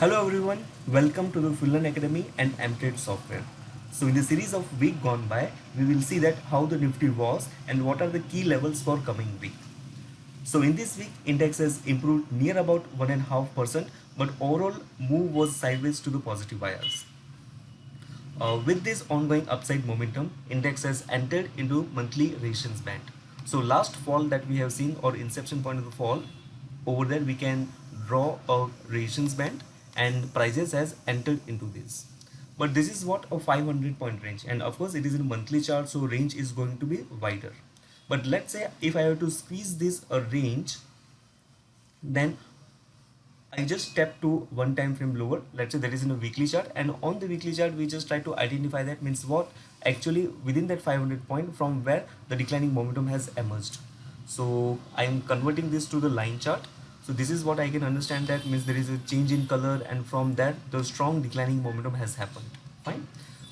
Hello everyone, welcome to the FinLearn Academy and MTrade software. So in the series of week gone by, we will see that how the Nifty was and what are the key levels for coming week. So in this week, index has improved near about 1.5%, but overall move was sideways to the positive bias. With this ongoing upside momentum, index has entered into monthly resistance band. So last fall that we have seen or inception point of the fall, over there we can draw a resistance band and prices has entered into this. But this is what a 500 point range, and of course it is in a monthly chart, so range is going to be wider. But let's say if I have to squeeze this a range, then I just step to one time frame lower. Let's say that is in a weekly chart, and on the weekly chart we just try to identify that means what actually within that 500 point from where the declining momentum has emerged. So I am converting this to the line chart. So this is what I can understand, that means there is a change in color, and from that the strong declining momentum has happened. Fine.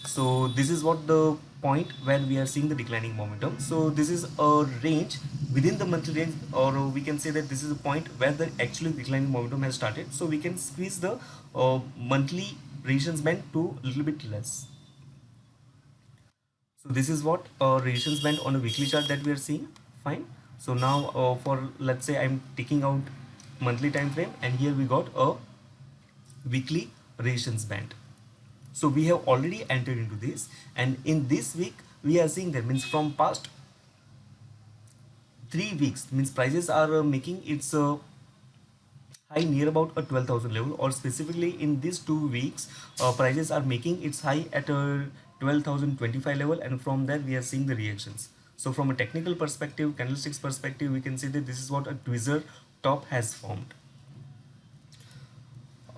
So this is what the point where we are seeing the declining momentum. So this is a range within the monthly range, or we can say that this is a point where the actually declining momentum has started. So we can squeeze the monthly resistance band to a little bit less. So this is what resistance band on a weekly chart that we are seeing. Fine. So now for let's say I'm taking out monthly time frame, and here we got a weekly resistance band. So we have already entered into this, and in this week we are seeing that means from past 3 weeks means prices are making its high near about a 12,000 level, or specifically in these 2 weeks prices are making its high at a 12,025 level, and from there we are seeing the reactions. So from a technical perspective, candlesticks perspective, we can say that this is what a tweezer top has formed.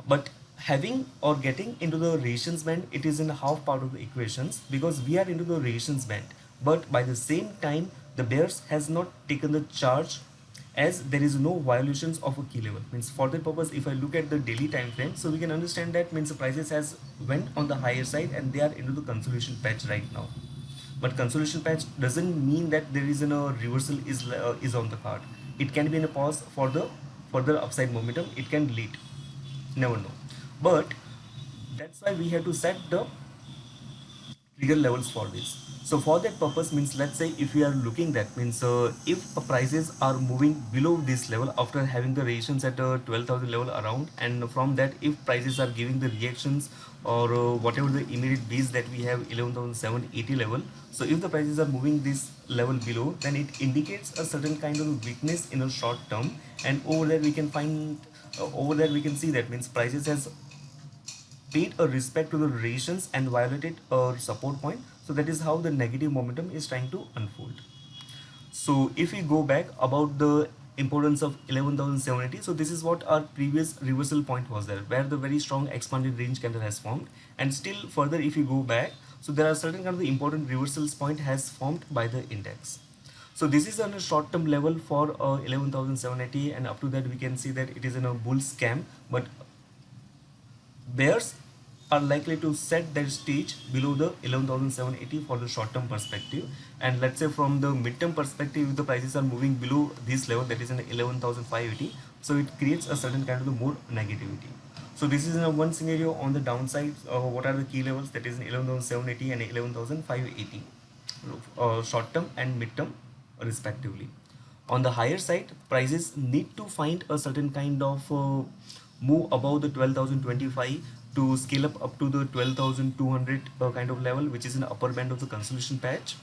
But having or getting into the resistance band, it is in half part of the equations, because we are into the resistance band, but by the same time the bears has not taken the charge, as there is no violations of a key level. Means for that purpose, if I look at the daily time frame, so we can understand that means the prices has went on the higher side and they are into the consolidation patch right now. But consolidation patch doesn't mean that there is a reversal is on the card. It can be in a pause for the further upside momentum. It can lead, never know. But that's why we have to set the trigger levels for this. So for that purpose, means let's say if we are looking, that means if prices are moving below this level after having the reactions at 12,000 level around, and from that if prices are giving the reactions or whatever the immediate base that we have 11,780 level, so if the prices are moving this level below, then it indicates a certain kind of weakness in a short term, and over there we can find over there we can see that means prices has paid a respect to the resistance and violated a support point. So that is how the negative momentum is trying to unfold. So if we go back about the importance of 11,780, so this is what our previous reversal point was there, where the very strong expanded range candle has formed, and still further if you go back, so there are certain kind of the important reversals point has formed by the index. So this is on a short term level for 11,780, and up to that we can see that it is in a bull scam, but bears are likely to set their stage below the 11,780 for the short term perspective. And let's say from the mid-term perspective, if the prices are moving below this level, that is in 11,580, so it creates a certain kind of the more negativity. So this is in a one scenario. On the downside, what are the key levels? That is in 11,780 and 11,580, short term and mid term respectively. On the higher side, prices need to find a certain kind of move above the 12,025 to scale up to the 12,200 kind of level, which is in the upper band of the consolidation patch.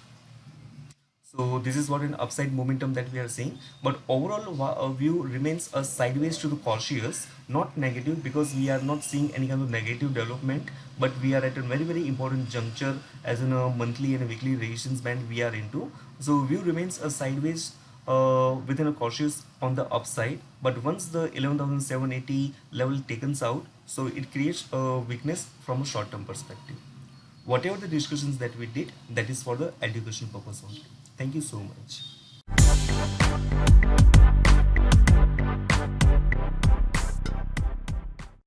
So this is what an upside momentum that we are seeing, but overall view remains a sideways to the cautious, not negative, because we are not seeing any kind of negative development, but we are at a very important juncture, as in a monthly and a weekly resistance band we are into. So view remains a sideways within a cautious on the upside, but once the 11,780 level takens out, so it creates a weakness from a short-term perspective. Whatever the discussions that we did, that is for the education purpose only. Thank you so much.